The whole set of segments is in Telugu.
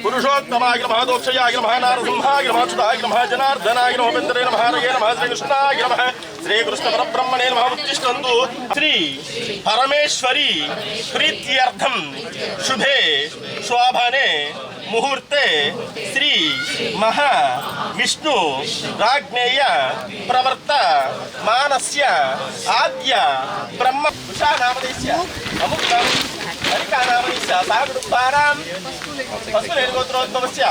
पुरुषोत्तमाय नमः दोक्षयाय नमः नारसिंहाय नमः अच्युताय नमः जनार्दनाय नमः वेन्द्रे नमः हरये नमः श्रीकृष्णाय नमः श्रीकृष्णपरब्रह्मणे नमः उत्तिष्ठन्तु श्री परमेश्वरी प्रीत्यर्थं शुभे शोभने मुहूर्ते श्री महा विष्णु राज्ञेय प्रवर्त मानस्य आद्य ब्रह्म उषा नामदेस्य अमुक हरिका नामदेस्य साकुटुम्बानां वसुरेणगोत्रोद्भवस्य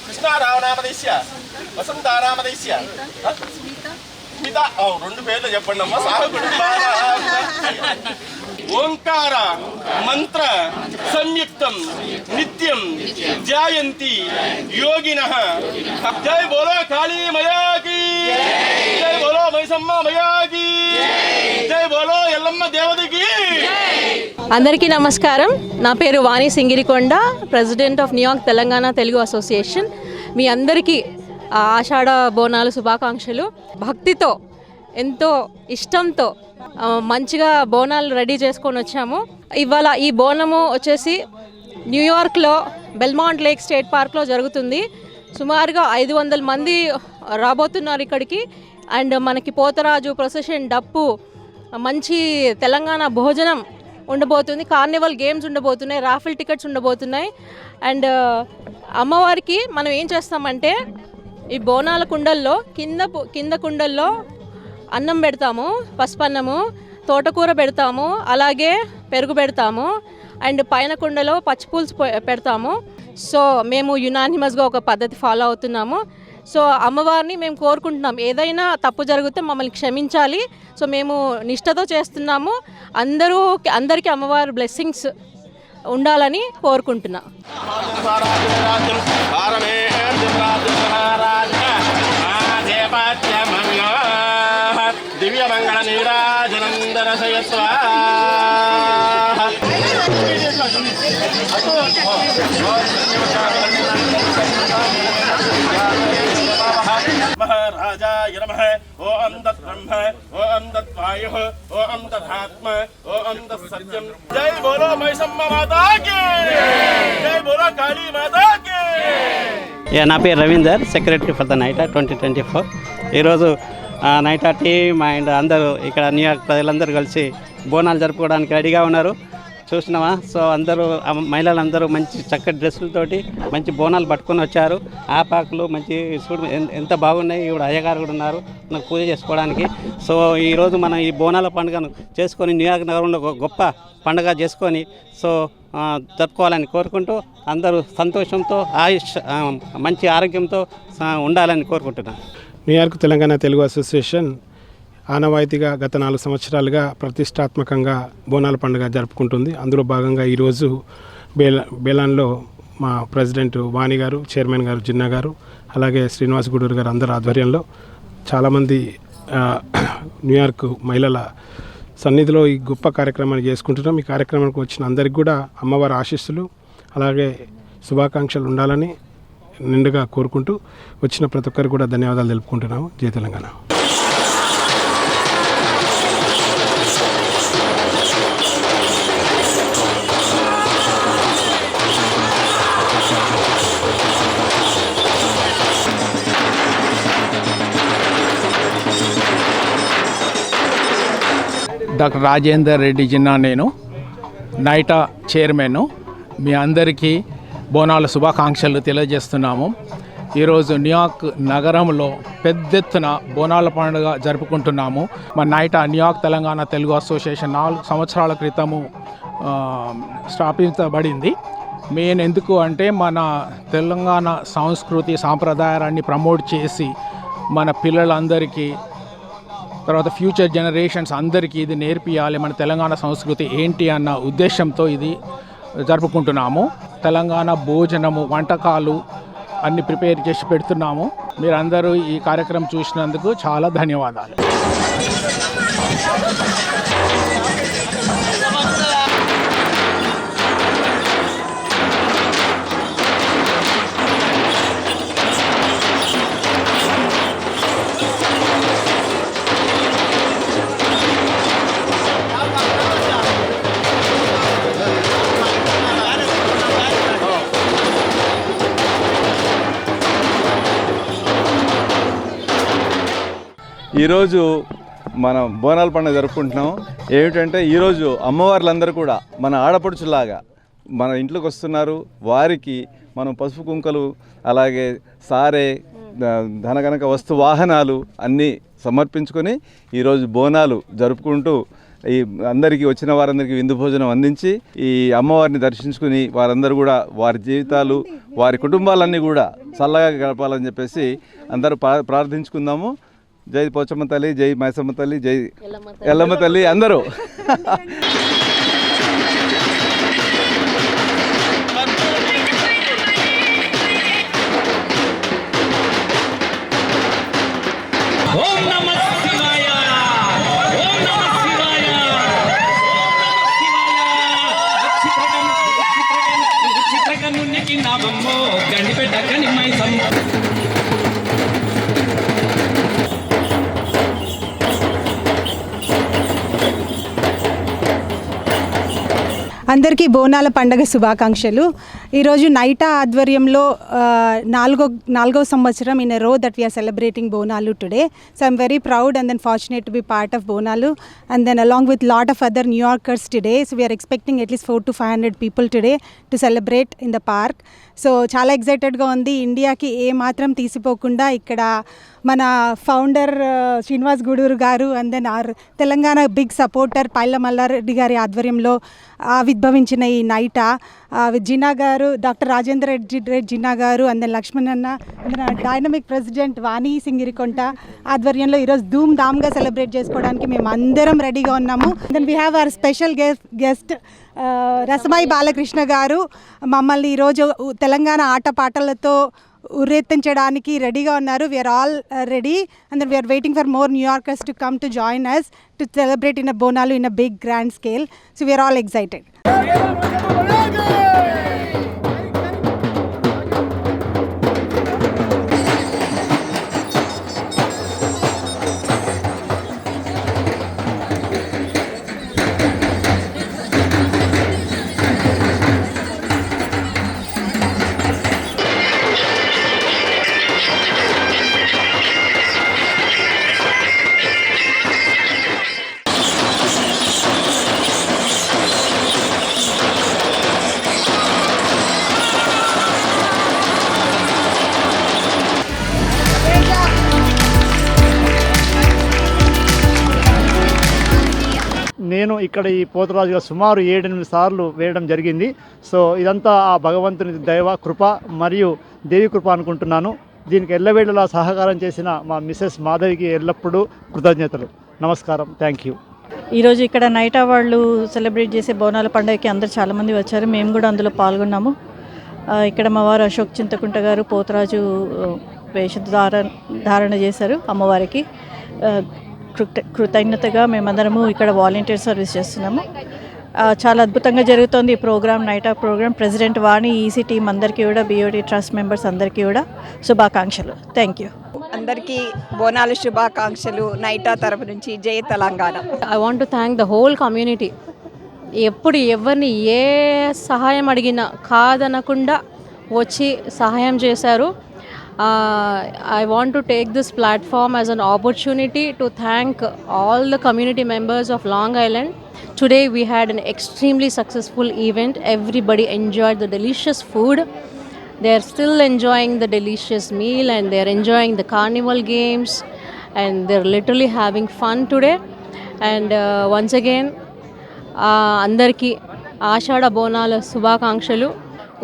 कृष्णाराव नामदेस्य वसंता नामदेस्य स्मिता రెండు పేర్లు చెప్పండి అమ్మా సాకుటుంబానాం ओंकार मंत्र संयुक्तम नित्यम जायंती योगिनः जय बोलो काली मैया की जय बोलो मैसम्मा मैया की जय बोलो ఎల్లమ్మ దేవత की అందరికీ నమస్కారం. నా పేరు Vani Singirikonda, president of New York Telangana Telugu association. మీ అందరికీ ఆషాఢ బోనాలు శుభాకాంక్షలు. భక్తితో ఎంతో ఇష్టంతో మంచిగా బోనాలు రెడీ చేసుకొని వచ్చాము. ఇవాళ ఈ బోనము వచ్చేసి న్యూయార్క్లో బెల్మాంట్ లేక్ స్టేట్ పార్క్లో జరుగుతుంది. సుమారుగా 500 మంది రాబోతున్నారు ఇక్కడికి. అండ్ మనకి పోతరాజు ప్రొసెషన్, డప్పు, మంచి తెలంగాణ భోజనం ఉండబోతుంది. కార్నివల్ గేమ్స్ ఉండబోతున్నాయి, రాఫిల్ టికెట్స్ ఉండబోతున్నాయి. అండ్ అమ్మవారికి మనం ఏం చేస్తామంటే ఈ బోనాల కుండల్లో కింద కుండల్లో అన్నం పెడతాము, పసుపన్నము, తోటకూర పెడతాము, అలాగే పెరుగు పెడతాము. అండ్ పైన కుండలో పచ్చిపులుసు పెడతాము. సో మేము యునానిమస్గా ఒక పద్ధతి ఫాలో అవుతున్నాము. సో అమ్మవారిని మేము కోరుకుంటున్నాం, ఏదైనా తప్పు జరిగితే మమ్మల్ని క్షమించాలి. సో మేము నిష్ఠతో చేస్తున్నాము. అందరికీ అమ్మవారి బ్లెస్సింగ్స్ ఉండాలని కోరుకుంటున్నాం. दिव्य मंगल नीराजनंदन महाराजाय नमः. ओम तत्ब्रह्म ओम तत्वायुः ओम तदात्म ओम तत्सत्यम. जय बोलो मैसम्मा माता की जय बोलो काली माता की. నా పేరు రవీందర్, సెక్రటరీ ఫర్ ద నైటా 2024. ఈరోజు నైటా టీమ్ అండ్ అందరూ ఇక్కడ న్యూయార్క్ ప్రజలందరూ కలిసి బోనాలు జరుపుకోవడానికి రెడీగా ఉన్నారు. చూసినావా? సో అందరూ మహిళలందరూ మంచి చక్కటి డ్రెస్సులతోటి మంచి బోనాలు పట్టుకొని వచ్చారు. ఆపాకులు మంచి చూడు ఎంత బాగున్నాయి. ఇప్పుడు అయ్యగారు కూడా ఉన్నారు నాకు పూజ చేసుకోవడానికి. సో ఈరోజు మనం ఈ బోనాల పండుగను చేసుకొని న్యూయార్క్ నగరంలో గొప్ప పండుగ చేసుకొని సో జరుపుకోవాలని కోరుకుంటూ అందరూ సంతోషంతో మంచి ఆరోగ్యంతో ఉండాలని కోరుకుంటున్నాను. న్యూయార్క్ తెలంగాణ తెలుగు అసోసియేషన్ ఆనవాయితీగా గత 4 సంవత్సరాలుగా ప్రతిష్టాత్మకంగా బోనాల పండుగ జరుపుకుంటుంది. అందులో భాగంగా ఈరోజు బేలాన్లో మా ప్రెసిడెంట్ వాణి గారు, చైర్మన్ గారు జిన్నా గారు, అలాగే శ్రీనివాస్ గూడూరు గారు అందరి ఆధ్వర్యంలో చాలామంది న్యూయార్క్ మహిళల సన్నిధిలో ఈ గొప్ప కార్యక్రమాన్ని చేసుకుంటున్నాం. ఈ కార్యక్రమానికి వచ్చిన అందరికీ కూడా అమ్మవారి ఆశీస్సులు అలాగే శుభాకాంక్షలు ఉండాలని నిండుగా కోరుకుంటూ వచ్చిన ప్రతి ఒక్కరికి కూడా ధన్యవాదాలు తెలుపుకుంటున్నాము. జై తెలంగాణ. డాక్టర్ రాజేందర్ రెడ్డి జిన్నా, నేను నైటా చైర్మన్. మీ అందరికీ బోనాల శుభాకాంక్షలు తెలియజేస్తున్నాము. ఈరోజు న్యూయార్క్ నగరంలో పెద్ద ఎత్తున బోనాల పండుగ జరుపుకుంటున్నాము. మన నైటా న్యూయార్క్ తెలంగాణ తెలుగు అసోసియేషన్ 4 సంవత్సరాల క్రితము స్థాపించబడింది. మెయిన్ ఎందుకు అంటే మన తెలంగాణ సంస్కృతి సాంప్రదాయాన్ని ప్రమోట్ చేసి మన పిల్లలందరికీ తర్వాత ఫ్యూచర్ జనరేషన్స్ అందరికీ ఇది నేర్పియాలి, మన తెలంగాణ సంస్కృతి ఏంటి అన్న ఉద్దేశంతో ఇది జరుపుకుంటున్నాము. తెలంగాణ భోజనము, వంటకాలు అన్ని ప్రిపేర్ చేసి పెడుతున్నాము. మీరందరూ ఈ కార్యక్రమం చూసినందుకు చాలా ధన్యవాదాలు. ఈరోజు మనం బోనాల పండుగ జరుపుకుంటున్నాం. ఏమిటంటే ఈరోజు అమ్మవార్లందరూ కూడా మన ఆడపడుచులాగా మన ఇంట్లోకి వస్తున్నారు. వారికి మనం పసుపు కుంకలు, అలాగే సారే, ధనగనక వస్తు వాహనాలు అన్నీ సమర్పించుకొని ఈరోజు బోనాలు జరుపుకుంటూ ఈ అందరికీ వచ్చిన వారందరికీ విందు భోజనం అందించి ఈ అమ్మవారిని దర్శించుకుని వారందరూ కూడా వారి జీవితాలు, వారి కుటుంబాలన్నీ కూడా చల్లగా గడపాలని చెప్పేసి అందరూ ప్రార్థించుకుందాము. జై పోచమ్మ తల్లి, జై మైసమ్మ తల్లి, జై ఎల్లమ్మ తల్లి అందరూ. అందరికీ బోనాల పండగ శుభాకాంక్షలు. ఈరోజు నైటా ఆధ్వర్యంలో నాలుగో సంవత్సరం in a row that we are celebrating Bonalu today. So I'm very proud and then fortunate to be part of Bonalu and then along with lot of other New Yorkers today. So we are expecting at least 400 to 500 people today to celebrate in the park. So చాలా ఎక్సైటెడ్గా ఉంది. ఇండియాకి ఏ మాత్రం తీసిపోకుండా ఇక్కడ మన founder Srinivas Guduru garu and then our Telangana big supporter Paila Malla Reddy గారి ఆధ్వర్యంలో ఆవిర్భవించిన ఈ నైటా జిన్నా గారు, డాక్టర్ రాజేంద్ర రెడ్డి జిన్నా గారు అండ్ దెన్ లక్ష్మణ్ అన్న అండ్ డైనమిక్ ప్రెసిడెంట్ వాణి సింగిరికొంట ఆధ్వర్యంలో ఈరోజు ధూమ్ ధామ్గా సెలబ్రేట్ చేసుకోవడానికి మేము అందరం రెడీగా ఉన్నాము. Then we have our special guest Rasamayi Balakrishna garu మమ్మల్ని ఈరోజు తెలంగాణ ఆటపాటలతో ఉర్రెత్తించడానికి రెడీగా ఉన్నారు. We are all ready and then we are waiting for more New Yorkers to come to join us to celebrate in a Bonalu in a big grand scale. So we are all excited. నేను ఇక్కడ ఈ పోతరాజుగా సుమారు 7-8 సార్లు వేయడం జరిగింది. సో ఇదంతా ఆ భగవంతుని దైవ కృప మరియు దేవి కృప అనుకుంటున్నాను. దీనికి ఎల్లవేళలా సహకారం చేసిన మా మిసెస్ మాధవికి ఎల్లప్పుడూ కృతజ్ఞతలు. నమస్కారం. Thank you. ఈరోజు ఇక్కడ నైటా వాళ్ళు సెలబ్రేట్ చేసే బోనాల పండుగకి అందరు చాలామంది వచ్చారు. మేము కూడా అందులో పాల్గొన్నాము. ఇక్కడ మా వారు అశోక్ చింతకుంట గారు పోతరాజు ధారణ చేశారు అమ్మవారికి. కృతజ్ఞతగా మేమందరము ఇక్కడ వాలంటీర్ సర్వీస్ చేస్తున్నాము. చాలా అద్భుతంగా జరుగుతుంది ఈ ప్రోగ్రామ్, నైటా ప్రోగ్రామ్. ప్రెసిడెంట్ వాణి, ఈసీ టీం అందరికీ కూడా, బిఓటీ ట్రస్ట్ మెంబర్స్ అందరికీ కూడా శుభాకాంక్షలు. Thank you. అందరికీ బోనాలు శుభాకాంక్షలు నైటా తరపు నుంచి. జై Telangana. I want to thank the whole community. ఎప్పుడు ఎవరిని ఏ సహాయం అడిగినా కాదనకుండా వచ్చి సహాయం చేశారు. I want to take this platform as an opportunity to thank all the community members of Long Island. Today we had an extremely successful event. Everybody enjoyed the delicious food. They are still enjoying the delicious meal and they are enjoying the carnival games and they are literally having fun today. And once again, andarki Ashada Bonala Subhakankshalu.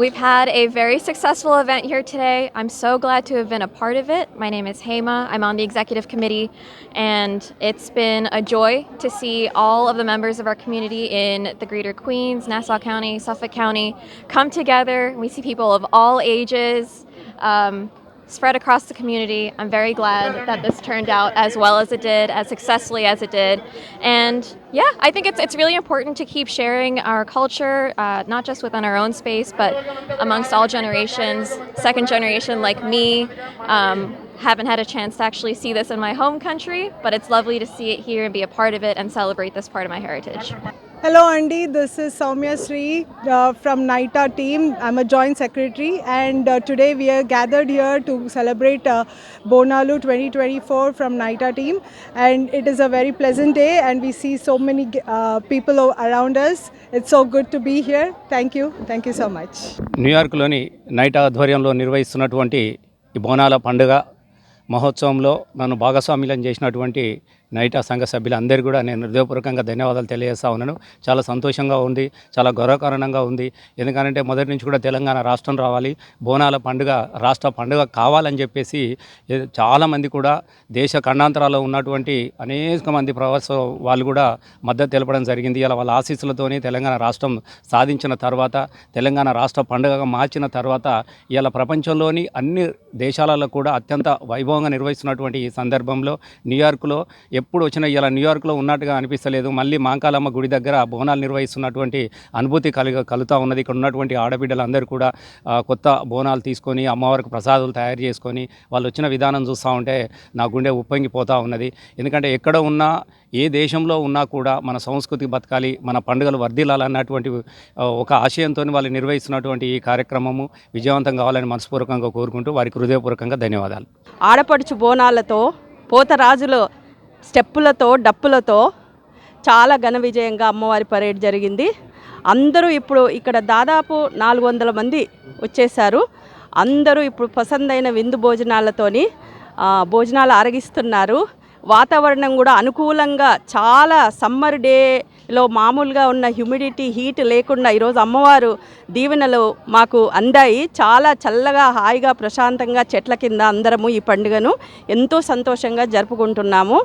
We've had a very successful event here today. I'm so glad to have been a part of it. My name is Hema. I'm on the executive committee, and it's been a joy to see all of the members of our community in the greater Queens, Nassau County, Suffolk County come together. We see people of all ages spread across the community. I'm very glad that this turned out as well as it did, as successfully as it did. And yeah, I think it's really important to keep sharing our culture, not just within our own space, but amongst all generations. Second generation like me, haven't had a chance to actually see this in my home country, but it's lovely to see it here and be a part of it and celebrate this part of my heritage. Hello, Andy. This is Soumya Sri from NITA team. I'm a joint secretary, and today we are gathered here to celebrate Bonalu 2024 from NITA team. And it is a very pleasant day, and we see so many people around us. It's so good to be here. Thank you. Thank you so much. న్యూయార్క్లోని నైట్ ఆధ్వర్యంలో నిర్వహిస్తున్నటువంటి ఈ బోనాల పండుగ మహోత్సవంలో నన్ను భాగస్వామ్యం చేసినటువంటి నైటా సంఘ సభ్యులందరూ కూడా నేను హృదయపూర్వకంగా ధన్యవాదాలు తెలియజేస్తా ఉన్నాను. చాలా సంతోషంగా ఉంది, చాలా గౌరవకారణంగా ఉంది. ఎందుకంటే మొదటి నుంచి కూడా తెలంగాణ రాష్ట్రం రావాలి, బోనాల పండుగ రాష్ట్ర పండుగ కావాలని చెప్పేసి చాలామంది కూడా దేశ ఖండాంతరాల్లో ఉన్నటువంటి అనేక మంది ప్రవాస వాళ్ళు కూడా మద్దతు తెలపడం జరిగింది. ఇలా వాళ్ళ ఆశీస్సులతోని తెలంగాణ రాష్ట్రం సాధించిన తర్వాత, తెలంగాణ రాష్ట్ర పండుగగా మార్చిన తర్వాత ఇలా ప్రపంచంలోని అన్ని దేశాలలో కూడా అత్యంత వైభవంగా నిర్వహిస్తున్నటువంటి ఈ సందర్భంలో న్యూయార్క్లో ఎప్పుడు వచ్చినా ఇలా న్యూయార్క్లో ఉన్నట్టుగా అనిపిస్తలేదు. మళ్ళీ మాంకాలమ్మ గుడి దగ్గర బోనాలు నిర్వహిస్తున్నటువంటి అనుభూతి కలుగుతూ ఉన్నది. ఇక్కడ ఉన్నటువంటి ఆడబిడ్డలందరూ కూడా కొత్త బోనాలు తీసుకొని అమ్మవారికి ప్రసాదాలు తయారు చేసుకొని వాళ్ళు వచ్చిన విధానం చూస్తూ ఉంటే నా గుండె ఉప్పొంగిపోతూ ఉన్నది. ఎందుకంటే ఎక్కడ ఉన్నా, ఏ దేశంలో ఉన్నా కూడా మన సంస్కృతి బతకాలి, మన పండుగలు వర్ధిల్లాలన్నటువంటి ఒక ఆశయంతో వాళ్ళు నిర్వహిస్తున్నటువంటి ఈ కార్యక్రమము విజయవంతం కావాలని మనస్పూర్వకంగా కోరుకుంటూ వారికి హృదయపూర్వకంగా ధన్యవాదాలు. ఆడపడుచు బోనాలతో, పోతరాజుల స్టెప్పులతో, డప్పులతో చాలా ఘన విజయంగా అమ్మవారి పరేడ్ జరిగింది. అందరూ ఇప్పుడు ఇక్కడ దాదాపు 400 మంది వచ్చేసారు. అందరూ ఇప్పుడు పసందైన విందు భోజనాలతోని భోజనాలు ఆరగిస్తున్నారు. వాతావరణం కూడా అనుకూలంగా, చాలా సమ్మర్ డేలో మామూలుగా ఉన్న హ్యూమిడిటీ, హీట్ లేకుండా ఈరోజు అమ్మవారు దీవెనలు మాకు అందాయి. చాలా చల్లగా, హాయిగా, ప్రశాంతంగా చెట్ల కింద అందరము ఈ పండుగను ఎంతో సంతోషంగా జరుపుకుంటున్నాము.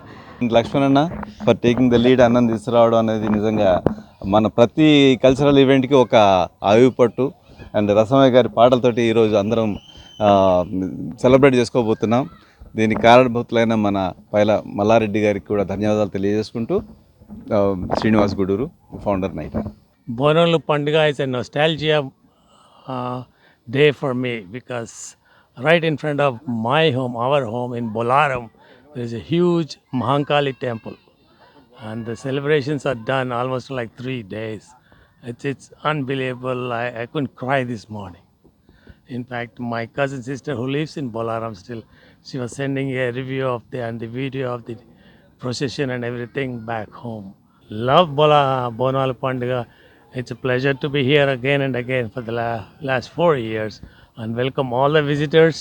లక్ష్మణన్న ఫర్ టేకింగ్ ద లీడ్, అన్నం తీసుకురావడం అనేది నిజంగా మన ప్రతి కల్చరల్ ఈవెంట్కి ఒక ఆయుపట్టు. అండ్ రసమయ్య గారి పాటలతోటి ఈరోజు అందరం సెలబ్రేట్ చేసుకోబోతున్నాం. దీనికి కారణభూతులైన మన పైల మల్లారెడ్డి గారికి కూడా ధన్యవాదాలు తెలియజేసుకుంటూ, Srinivas Guduru, founder NYTTA. Bonalu Pandiga is a nostalgia day for me because right in front of my home, our home in Bolaram, there is a huge Mahankali temple, and the celebrations are done almost like 3 days. It's unbelievable. I couldn't cry this morning. In fact, my cousin sister who lives in Bolaram still, she was sending a review of the video of the procession and everything back home. Love Bonalu Pandiga. It's a pleasure to be here again and again for the last 4 years, and welcome all the visitors